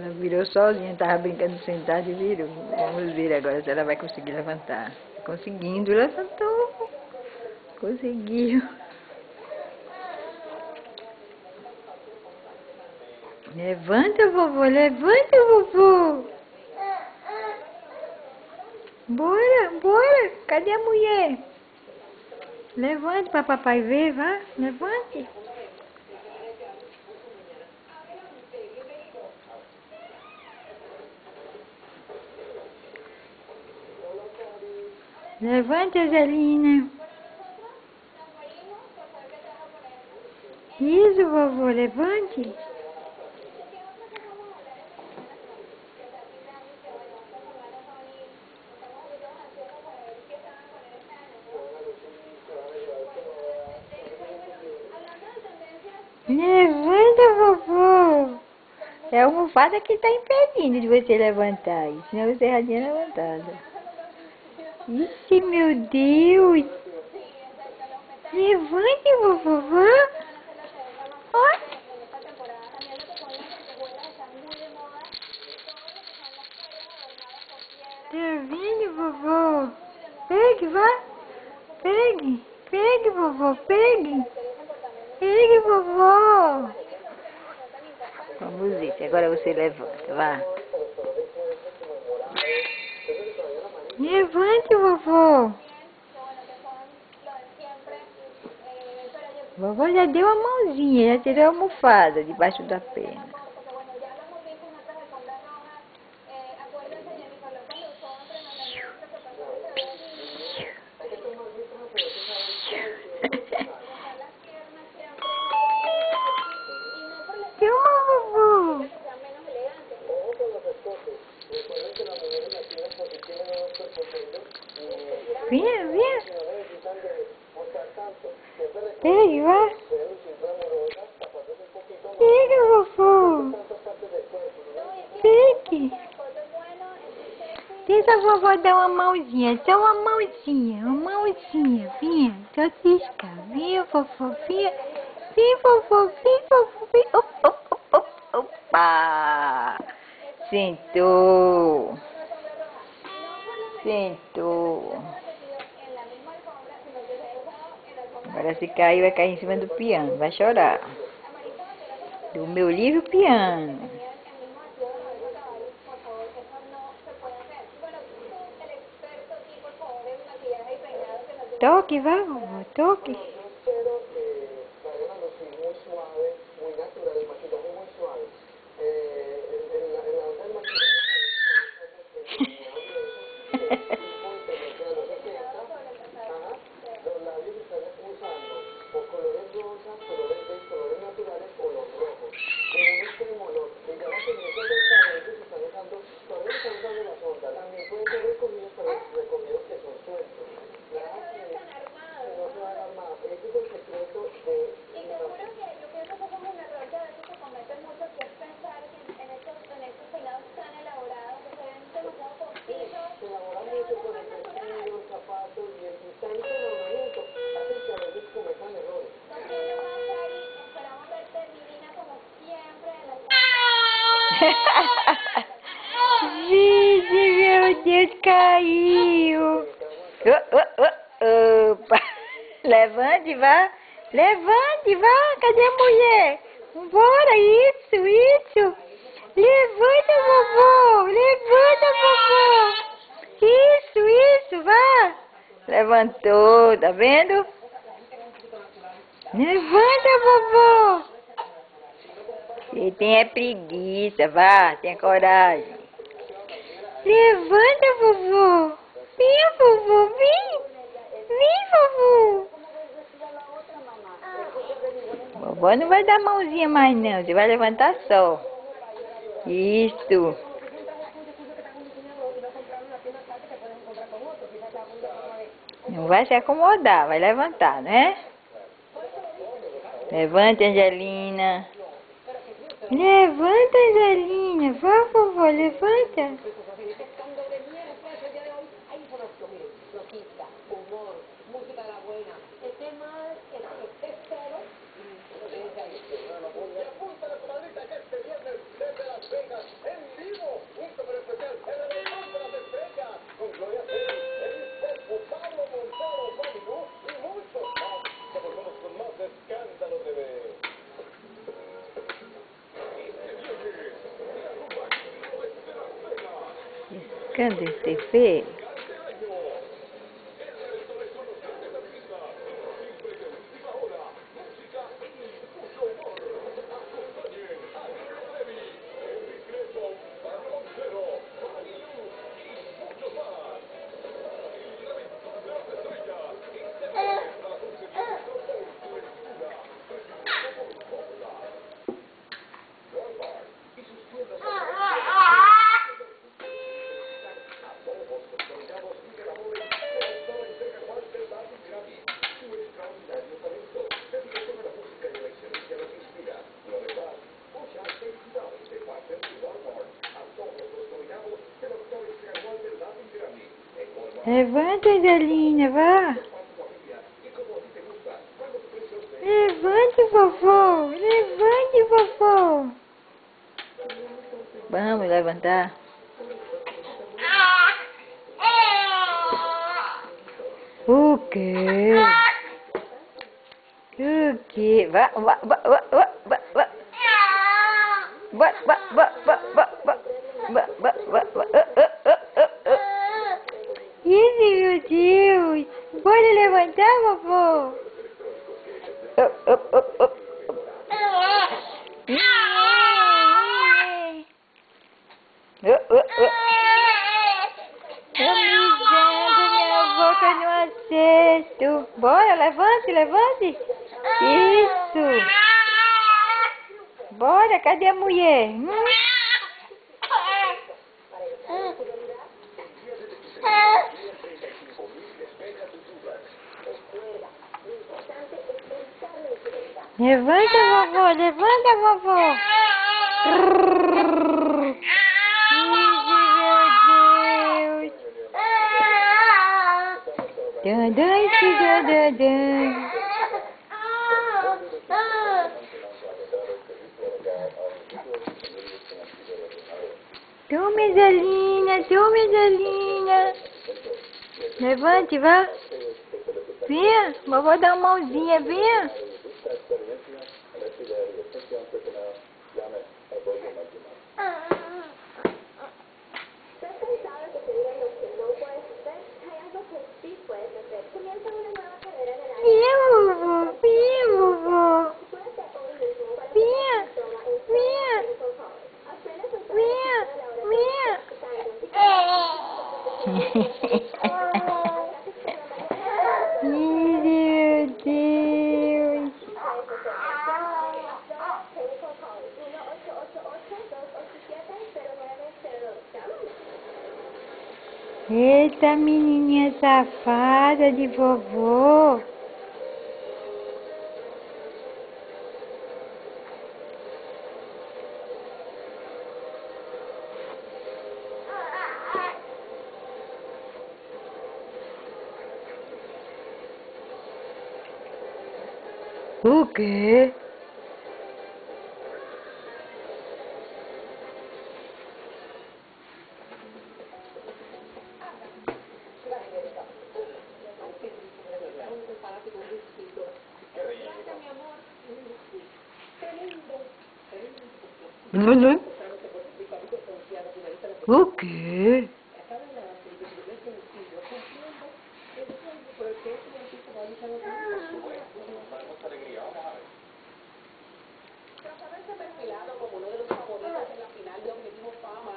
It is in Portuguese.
Ela virou sozinha, estava brincando sentada e virou. Vamos ver agora se ela vai conseguir levantar. Conseguindo, levantou. Conseguiu. Levanta, vovô, levanta, vovô. Bora, bora. Cadê a mulher? Levante para papai ver, vá. Levante. Levante, Angelina. Isso, vovô, levante. Levanta, vovô. É a almofada que está impedindo de você levantar. Senão você já tinha levantado. Ixi, meu Deus. Levante, vovô, vá. Olha. Tá vendo, vovô? Pegue, vá. Pegue. Pegue, vovô, pegue. Pegue, vovô. Vamos ver se agora você levanta, vá. Levante, vovô. Vovô já deu a mãozinha, já tirou a almofada debaixo da perna. Calma, vovô. Vinha, vinha. Pegue, vá. Pegue, vovô. Pegue. Deixa a vovó dar uma mãozinha, só uma mãozinha, uma mãozinha. Vinha, só tisca. Vinha, vovô, vinha. Vem, vovô, vem, vovô, vem. Opa! Sentou. Sentou. Agora se cair, vai cair em cima do piano. Vai chorar. Do meu livro piano. Toque, vai, vovô, toque. Gente, meu Deus, caiu. Opa. Levante, vá. Levante, vá. Cadê a mulher? Bora, isso. Levanta, vovô. Levanta, vovô. Isso, vá. Levantou, tá vendo? Levanta, vovô. Você tem preguiça, vá, tenha coragem. Levanta, vovô. Vem, vovô, vem. Vem, vovô. Vovô não vai dar mãozinha mais não, você vai levantar só. Isso. Não vai se acomodar, vai levantar, né? Levanta, Angelina. Levanta, Angelina. Vá, vovô, levanta. Cadê esse feio? Levanta, Angelina, vá. Levante, vovô. Levante, vovô. Vamos levantar. O quê? O quê? Vá, vá, vá, vá, vá, vá, vá. Vá, vá, vá, vá, vá, vá. Vá, vá, vá, vá. Ih, meu Deus! Bora levantar, vovô? Tô mijando minha boca no acerto. Bora, levante, levante. Isso. Bora, cadê a mulher? Levanta, vovô, levanta, vovô. Meu Deus. Tome, Zelina, tome, Zelina. Levante, vá. Venha, vovô dá uma mãozinha, venha. Venha, vovô, venha, vovô. Venha, venha. Venha, venha. Meu Deus. Eita, menininha safada de vovô. O quê? O quê? Trataba de ser perfilado como uno de los favoritos en la final de Objetivo Fama